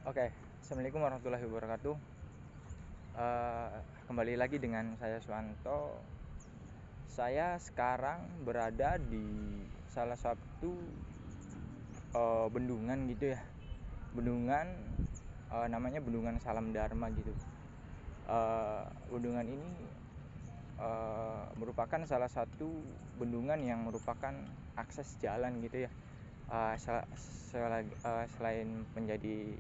Oke, Assalamualaikum warahmatullahi wabarakatuh. Kembali lagi dengan saya Suwanto. Saya sekarang berada di salah satu bendungan gitu ya. Bendungan namanya Bendungan Salam Dharma gitu. Bendungan ini merupakan salah satu bendungan yang merupakan akses jalan gitu ya. Selain menjadi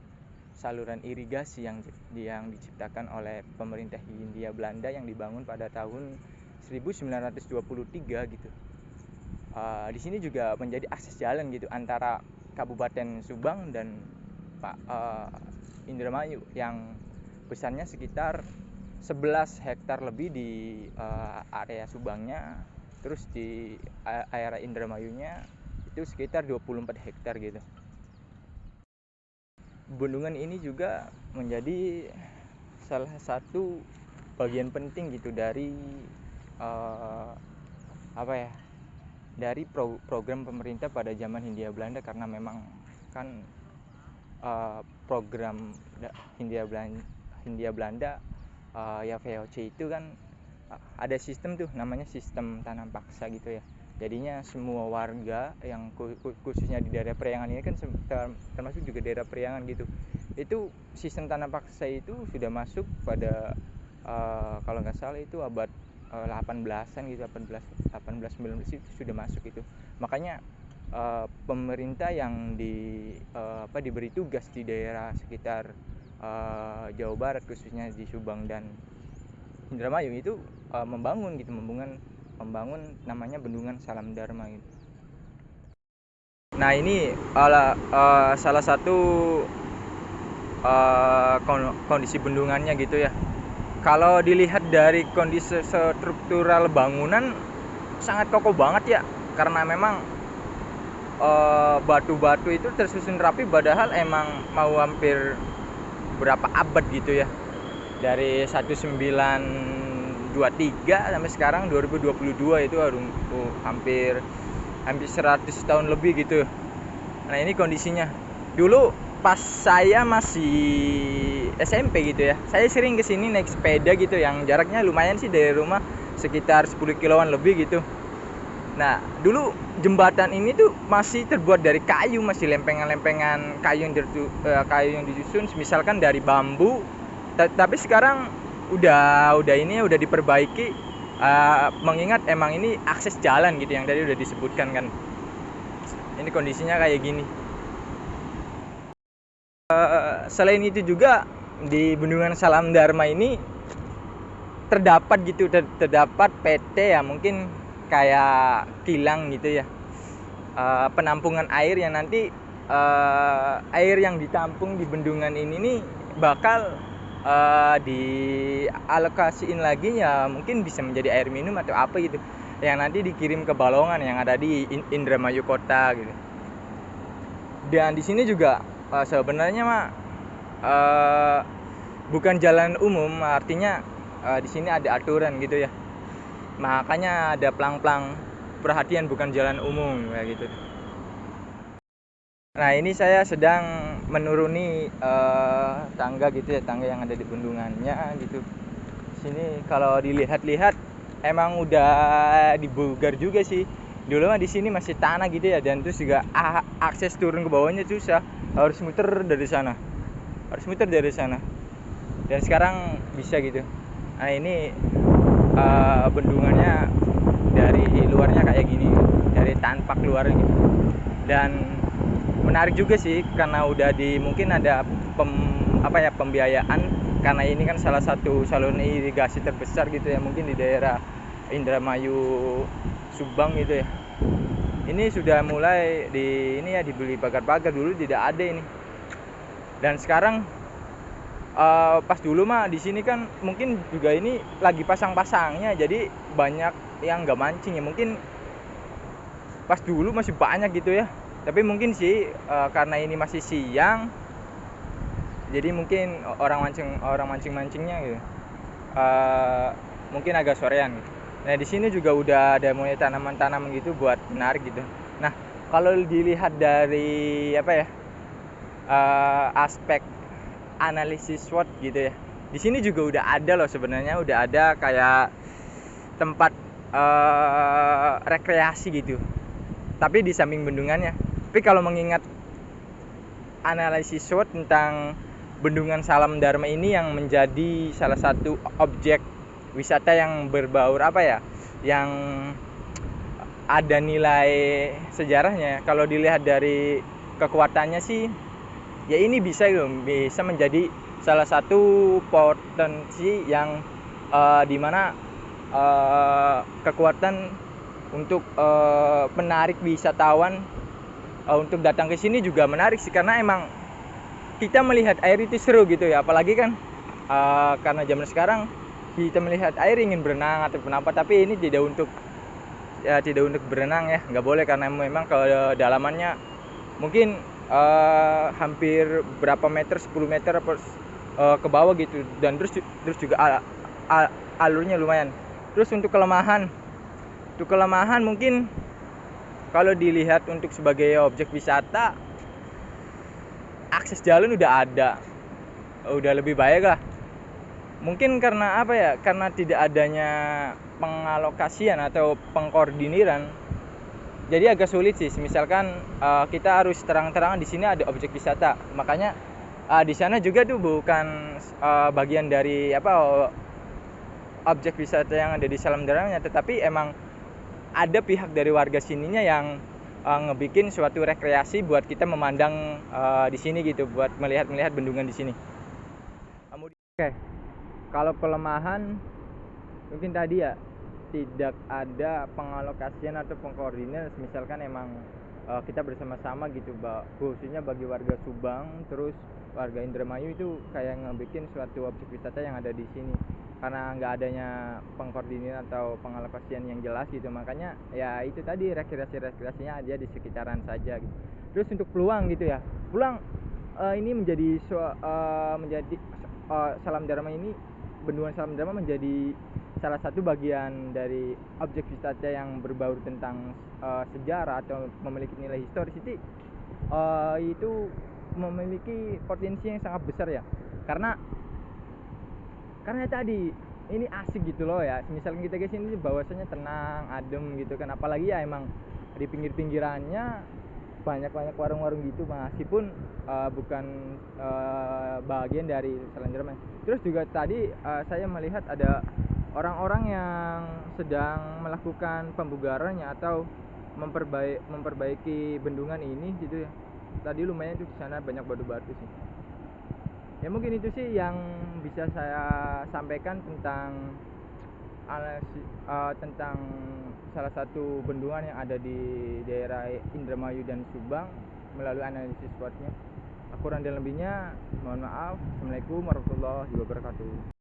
saluran irigasi yang diciptakan oleh pemerintah Hindia Belanda yang dibangun pada tahun 1923 gitu. Di sini juga menjadi akses jalan gitu antara Kabupaten Subang dan Indramayu yang besarnya sekitar 11 hektar lebih di area Subangnya, terus di area Indramayunya itu sekitar 24 hektar gitu. Bendungan ini juga menjadi salah satu bagian penting gitu dari dari program pemerintah pada zaman Hindia Belanda, karena memang kan program Hindia Belanda ya VOC itu kan ada sistem tuh namanya sistem tanam paksa gitu ya. Jadinya semua warga yang khususnya di daerah Priangan ini kan termasuk juga daerah Priangan gitu, itu sistem tanam paksa itu sudah masuk pada kalau nggak salah itu abad 18-an gitu, 18 19 itu sudah masuk itu. Makanya pemerintah yang diberi tugas di daerah sekitar Jawa Barat, khususnya di Subang dan Indramayu itu membangun namanya Bendungan Salam Dharma gitu. Nah ini salah satu kondisi bendungannya gitu ya. Kalau dilihat dari kondisi struktural bangunan sangat kokoh banget ya, karena memang batu-batu itu tersusun rapi, padahal emang mau hampir berapa abad gitu ya, dari 1923 sampai sekarang 2022 itu hampir 100 tahun lebih gitu. Nah ini kondisinya. Dulu pas saya masih SMP gitu ya, saya sering kesini naik sepeda gitu, yang jaraknya lumayan sih dari rumah, sekitar 10 kiloan lebih gitu. Nah dulu jembatan ini tuh masih terbuat dari kayu, masih lempengan-lempengan kayu yang disusun misalkan dari bambu. Tapi sekarang udah diperbaiki, mengingat emang ini akses jalan gitu yang tadi udah disebutkan kan. Ini kondisinya kayak gini. Selain itu juga di Bendungan Salam Dharma ini terdapat PT ya, mungkin kayak kilang gitu ya, penampungan air yang nanti air yang ditampung di bendungan ini nih bakal dialokasiin lagi ya, mungkin bisa menjadi air minum atau apa gitu, yang nanti dikirim ke Balongan yang ada di Indramayu kota gitu. Dan di sini juga sebenarnya bukan jalan umum, artinya di sini ada aturan gitu ya, makanya ada plang-plang perhatian bukan jalan umum kayak gitu. Nah ini saya sedang menuruni tangga gitu ya, tangga yang ada di bendungannya gitu. Sini kalau dilihat-lihat emang udah dibugar juga sih. Dulu mah di sini masih tanah gitu ya, dan terus juga akses turun ke bawahnya susah, harus muter dari sana. Dan sekarang bisa gitu. Nah ini bendungannya dari luarnya kayak gini, dari tampak luarnya gitu. Dan menarik juga sih karena udah mungkin ada pembiayaan, karena ini kan salah satu saluran irigasi terbesar gitu ya, mungkin di daerah Indramayu Subang gitu ya. Ini sudah mulai dibeli pagar-pagar, dulu tidak ada ini. Dan sekarang pas dulu mah di sini kan mungkin juga ini lagi pasang-pasangnya, jadi banyak yang nggak mancing ya, mungkin pas dulu masih banyak gitu ya. Tapi mungkin sih karena ini masih siang, jadi mungkin orang mancingnya gitu mungkin agak sorean gitu. Nah di sini juga udah ada mulai tanaman-tanaman gitu buat menarik gitu. Nah kalau dilihat dari aspek analisis SWOT gitu ya. Di sini juga udah ada loh sebenarnya, udah ada kayak tempat rekreasi gitu. Tapi di samping bendungannya. Tapi kalau mengingat analisis SWOT tentang Bendungan Salam Dharma ini yang menjadi salah satu objek wisata yang berbaur yang ada nilai sejarahnya. Kalau dilihat dari kekuatannya sih, ya ini bisa menjadi salah satu potensi yang dimana kekuatan untuk menarik wisatawan untuk datang ke sini juga menarik sih, karena emang kita melihat air itu seru gitu ya, apalagi kan karena zaman sekarang kita melihat air ingin berenang ataupun apa, tapi ini tidak untuk berenang ya, nggak boleh karena memang kedalamannya mungkin hampir berapa meter, 10 meter ke bawah gitu, dan terus juga alurnya lumayan. Terus untuk kelemahan mungkin kalau dilihat untuk sebagai objek wisata, akses jalan udah ada, udah lebih baik lah. Mungkin karena karena tidak adanya pengalokasian atau pengkoordiniran, jadi agak sulit sih. Misalkan kita harus terang-terangan di sini ada objek wisata, makanya di sana juga tuh bukan bagian dari objek wisata yang ada di Salam Dharmanya, tetapi emang ada pihak dari warga sininya yang ngebikin suatu rekreasi buat kita memandang di sini gitu, buat melihat bendungan di sini. Oke. Kalau kelemahan mungkin tadi ya, tidak ada pengalokasian atau pengkoordinir. Misalkan emang kita bersama-sama gitu, khususnya bagi warga Subang terus warga Indramayu itu kayak ngebikin suatu objek wisata yang ada di sini, karena nggak adanya pengkoordinir atau pengalokasian yang jelas gitu. Makanya ya itu tadi, rekreasinya aja di sekitaran saja gitu. Terus untuk peluang gitu ya, ini menjadi Salam Dharma ini, Bendungan Salam Dharma menjadi salah satu bagian dari objek wisata yang berbaur tentang sejarah atau memiliki nilai historis. Itu memiliki potensi yang sangat besar ya, karena tadi ini asik gitu loh ya. Misalkan kita ke sini bahwasanya tenang, adem gitu kan, apalagi ya emang di pinggir-pinggirannya banyak warung-warung gitu, meskipun bukan bagian dari Salam Dharma. Terus juga tadi saya melihat ada orang-orang yang sedang melakukan pembugarannya atau memperbaiki bendungan ini gitu ya. Tadi lumayan tuh di sana banyak batu-batu sih. Ya mungkin itu sih yang bisa saya sampaikan tentang tentang salah satu bendungan yang ada di daerah Indramayu dan Subang melalui analisis SWOT-nya. Kurang dan lebihnya mohon maaf. Assalamualaikum warahmatullahi wabarakatuh.